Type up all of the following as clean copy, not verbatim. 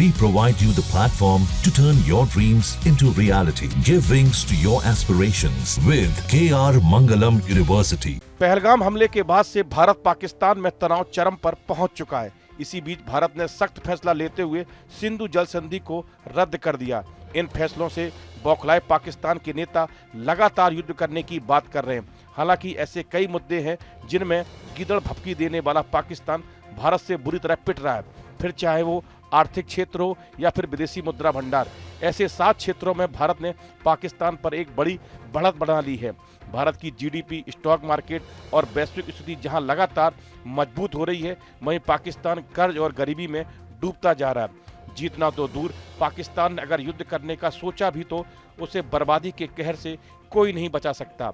We provide you the platform to turn your dreams into reality. Give wings to your aspirations with KR Mangalam University. Pahalgam हमले के बाद से भारत पाकिस्तान में तनाव चरम पर पहुंच चुका है। इसी बीच भारत ने सख्त फैसला लेते हुए सिंधु जल संधि को रद्द कर दिया। इन फैसलों से बौखलाए पाकिस्तान के नेता लगातार युद्ध करने की बात कर रहे हैं। हालांकि ऐसे कई मुद्दे हैं जिनमें गीदड़ भपकी देने वाला पाकिस्तान भारत से बुरी तरह पिट रहा है, फिर चाहे वो आर्थिक क्षेत्र हो या फिर विदेशी मुद्रा भंडार। ऐसे 7 क्षेत्रों में भारत ने पाकिस्तान पर एक बड़ी बढ़त बना ली है। भारत की जीडीपी, स्टॉक मार्केट और वैश्विक स्थिति जहां लगातार मजबूत हो रही है, वहीं पाकिस्तान कर्ज और गरीबी में डूबता जा रहा है। जीतना तो दूर, पाकिस्तान ने अगर युद्ध करने का सोचा भी तो उसे बर्बादी के कहर से कोई नहीं बचा सकता।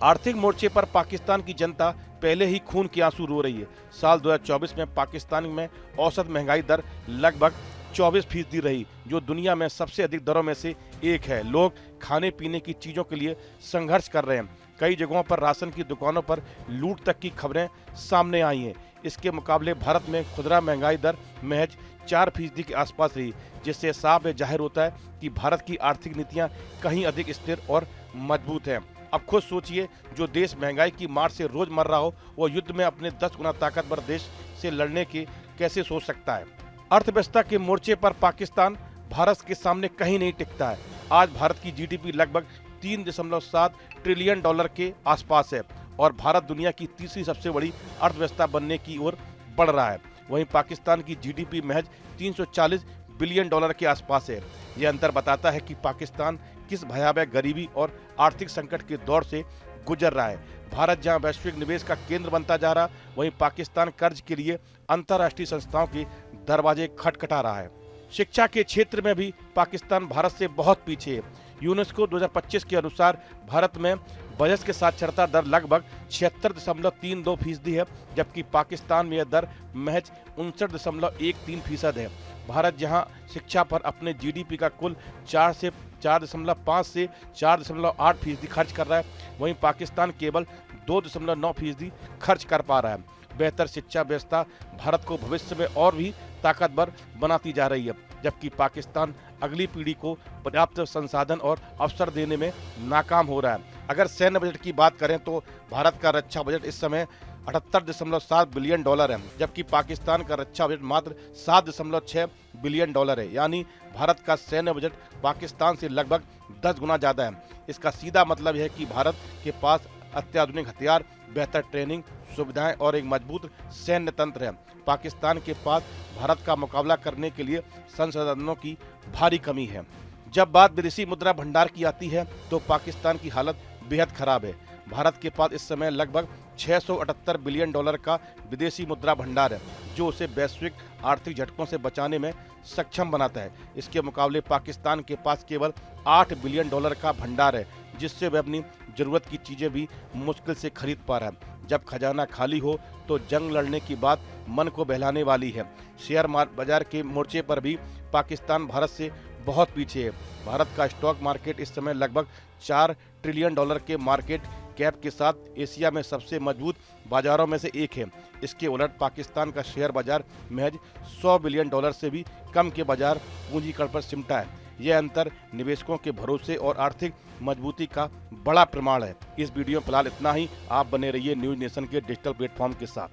आर्थिक मोर्चे पर पाकिस्तान की जनता पहले ही खून के आंसू रो रही है। साल 2024 में पाकिस्तान में औसत महंगाई दर लगभग 24% रही, जो दुनिया में सबसे अधिक दरों में से एक है। लोग खाने पीने की चीज़ों के लिए संघर्ष कर रहे हैं। कई जगहों पर राशन की दुकानों पर लूट तक की खबरें सामने आई हैं। इसके मुकाबले भारत में खुदरा महंगाई दर महज 4% के आसपास रही, जिससे साफ जाहिर होता है कि भारत की आर्थिक नीतियां कहीं अधिक स्थिर और मजबूत हैं। अब खुद सोचिए, जो देश महंगाई की मार से रोज मर रहा हो, वो युद्ध में अपने 10 गुना ताकतवर देश से लड़ने के कैसे सोच सकता है। अर्थव्यवस्था के मोर्चे पर पाकिस्तान भारत के सामने कहीं नहीं टिकता है। आज भारत की जीडीपी लगभग 3.7 ट्रिलियन डॉलर के आसपास है और भारत दुनिया की तीसरी सबसे बड़ी अर्थव्यवस्था बनने की ओर बढ़ रहा है। वहीं पाकिस्तान की जीडीपी महज 340 बिलियन डॉलर के आसपास है। यह अंतर बताता है कि पाकिस्तान किस भयावह गरीबी और आर्थिक संकट के दौर से गुजर रहा है। भारत जहां वैश्विक निवेश का केंद्र बनता जा रहा, वहीं पाकिस्तान कर्ज के लिए अंतर्राष्ट्रीय संस्थाओं के दरवाजे खटखटा रहा है। शिक्षा के क्षेत्र में भी पाकिस्तान भारत से बहुत पीछे है। यूनेस्को 2025 के अनुसार भारत में बजट के साक्षरता दर लगभग 76.32% है, जबकि पाकिस्तान में यह दर महज 59.13% है। भारत जहां शिक्षा पर अपने जीडीपी का कुल 4.5 से 4.8% खर्च कर रहा है, वहीं पाकिस्तान केवल 2.9% खर्च कर पा रहा है। बेहतर शिक्षा व्यवस्था भारत को भविष्य में और भी ताकतवर बनाती जा रही है, जबकि पाकिस्तान अगली पीढ़ी को पर्याप्त संसाधन और अवसर देने में नाकाम हो रहा है। अगर सैन्य बजट की बात करें तो भारत का रक्षा बजट इस समय 78.7 बिलियन डॉलर है, जबकि पाकिस्तान का रक्षा बजट मात्र 7.6 बिलियन डॉलर है। यानी भारत का सैन्य बजट पाकिस्तान से लगभग 10 गुना ज़्यादा है। इसका सीधा मतलब है कि भारत के पास अत्याधुनिक हथियार, बेहतर ट्रेनिंग सुविधाएं और एक मजबूत सैन्य तंत्र है। पाकिस्तान के पास भारत का मुकाबला करने के लिए संसाधनों की भारी कमी है। जब बात विदेशी मुद्रा भंडार की आती है तो पाकिस्तान की हालत बेहद खराब है। भारत के पास इस समय लगभग 678 बिलियन डॉलर का विदेशी मुद्रा भंडार है, जो उसे वैश्विक आर्थिक झटकों से बचाने में सक्षम बनाता है। इसके मुकाबले पाकिस्तान के पास केवल 8 बिलियन डॉलर का भंडार है, जिससे वह अपनी जरूरत की चीजें भी मुश्किल से खरीद पा रहा है। जब खजाना खाली हो तो जंग लड़ने की बात मन को बहलाने वाली है। शेयर बाजार के मोर्चे पर भी पाकिस्तान भारत से बहुत पीछे है। भारत का स्टॉक मार्केट इस समय लगभग 4 ट्रिलियन डॉलर के मार्केट कैप के साथ एशिया में सबसे मजबूत बाजारों में से एक है। इसके उलट पाकिस्तान का शेयर बाजार महज 100 बिलियन डॉलर से भी कम के बाजार पूंजीकरण पर सिमटा है। यह अंतर निवेशकों के भरोसे और आर्थिक मजबूती का बड़ा प्रमाण है। इस वीडियो में फिलहाल इतना ही। आप बने रहिए न्यूज नेशन के डिजिटल प्लेटफॉर्म के साथ।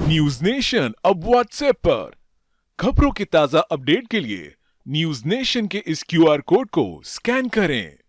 न्यूज नेशन अब व्हाट्सएप पर खबरों की ताजा अपडेट के लिए न्यूज नेशन के इस QR कोड को स्कैन करें।